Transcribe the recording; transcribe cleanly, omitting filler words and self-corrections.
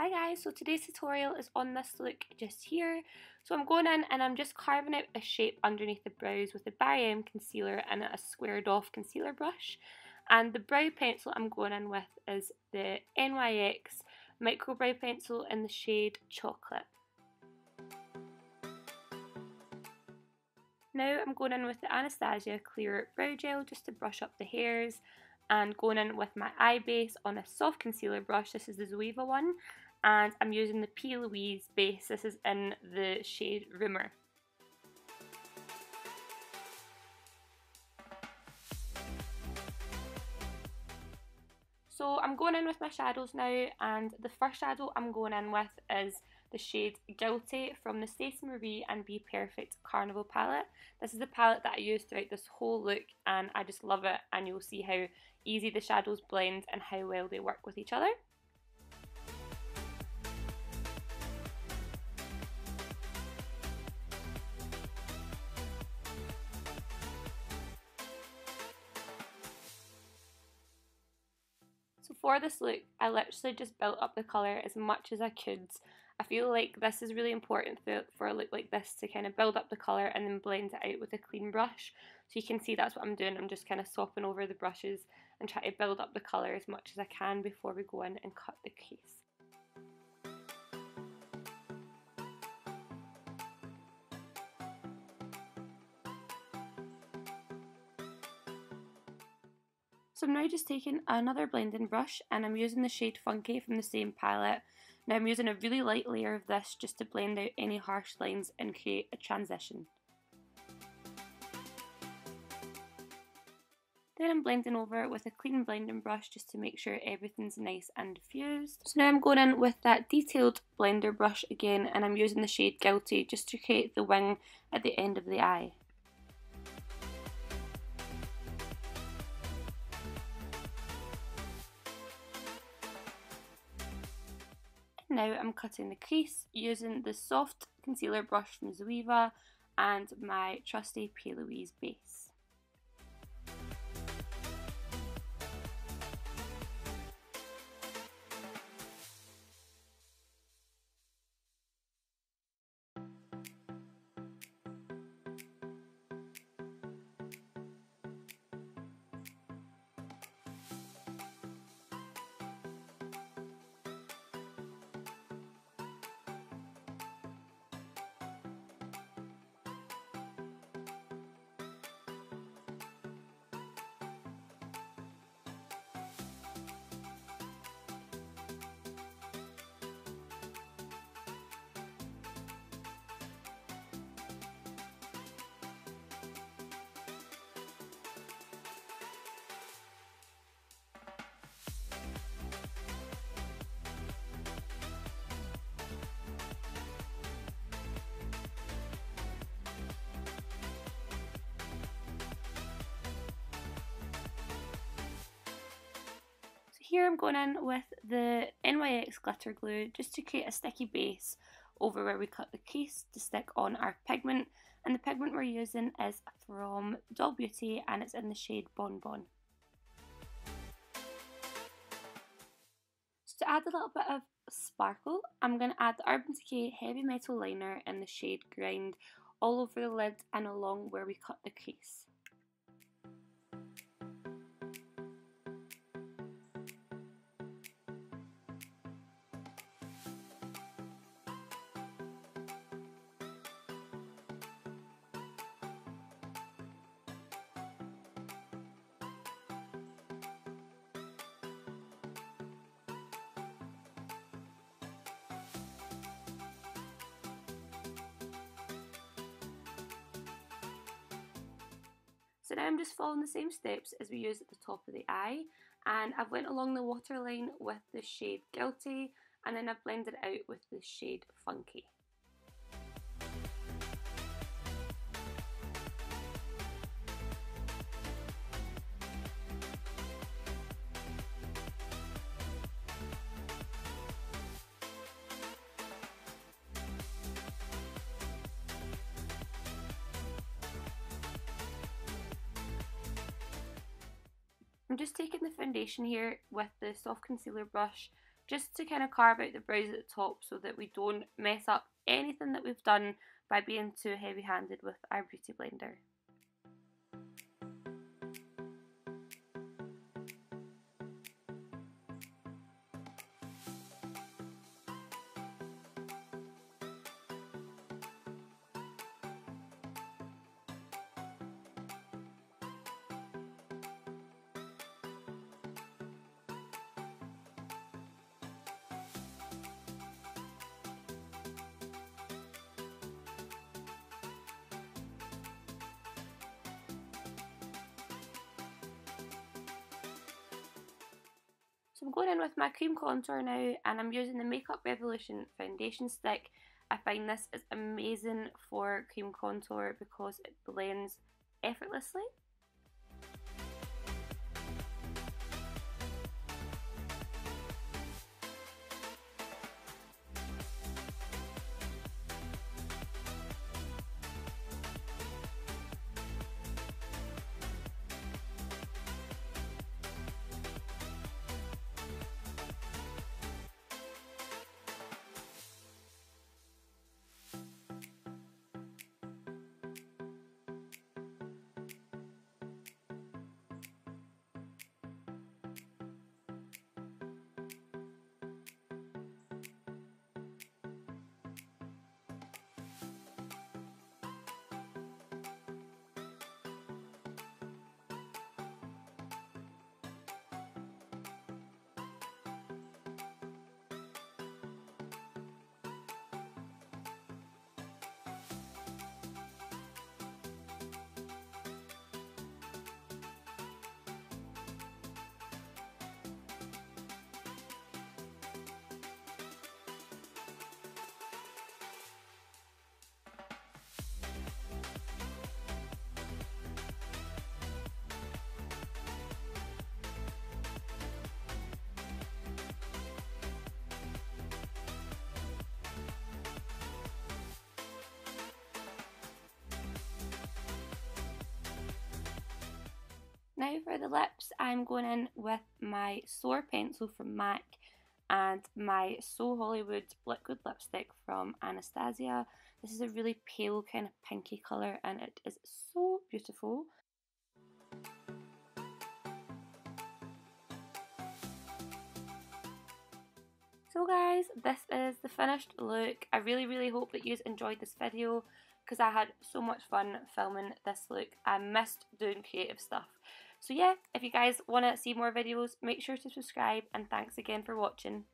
Hi guys, so today's tutorial is on this look just here. So I'm going in and I'm just carving out a shape underneath the brows with the Barry M concealer and a squared off concealer brush. And the brow pencil I'm going in with is the NYX micro brow pencil in the shade Chocolate. Now I'm going in with the Anastasia clear brow gel just to brush up the hairs, and going in with my eye base on a soft concealer brush. This is the Zoeva one, and I'm using the P. Louise base. This is in the shade Rumor. So I'm going in with my shadows now, and the first shadow I'm going in with is the shade Guilty from the Stacey Marie and Be Perfect Carnival palette. This is the palette that I used throughout this whole look and I just love it, and you'll see how easy the shadows blend and how well they work with each other. So for this look, I literally just built up the colour as much as I could. I feel like this is really important for a look like this, to kind of build up the colour and then blend it out with a clean brush. So you can see that's what I'm doing. I'm just kind of swapping over the brushes and try to build up the colour as much as I can before we go in and cut the crease. So I'm now just taking another blending brush and I'm using the shade Funky from the same palette. Now I'm using a really light layer of this just to blend out any harsh lines and create a transition. Then I'm blending over with a clean blending brush just to make sure everything's nice and diffused. So now I'm going in with that detailed blender brush again, and I'm using the shade Guilty just to create the wing at the end of the eye. Now I'm cutting the crease using the soft concealer brush from Zoeva and my trusty P. Louise base. Here I'm going in with the NYX glitter glue just to create a sticky base over where we cut the crease to stick on our pigment, and the pigment we're using is from Doll Beauty and it's in the shade Bonbon. So to add a little bit of sparkle, I'm going to add the Urban Decay Heavy Metal Liner in the shade Grind all over the lid and along where we cut the crease. So now I'm just following the same steps as we used at the top of the eye, and I've went along the waterline with the shade Guilty, and then I've blended it out with the shade Funky. I'm just taking the foundation here with the soft concealer brush just to kind of carve out the brows at the top so that we don't mess up anything that we've done by being too heavy handed with our beauty blender. So I'm going in with my cream contour now, and I'm using the Makeup Revolution foundation stick. I find this is amazing for cream contour because it blends effortlessly. Now for the lips, I'm going in with my Soar pencil from MAC and my So Hollywood liquid lipstick from Anastasia. This is a really pale kind of pinky colour and it is so beautiful. So guys, this is the finished look. I really hope that you enjoyed this video because I had so much fun filming this look. I missed doing creative stuff. So yeah, if you guys want to see more videos, make sure to subscribe and thanks again for watching.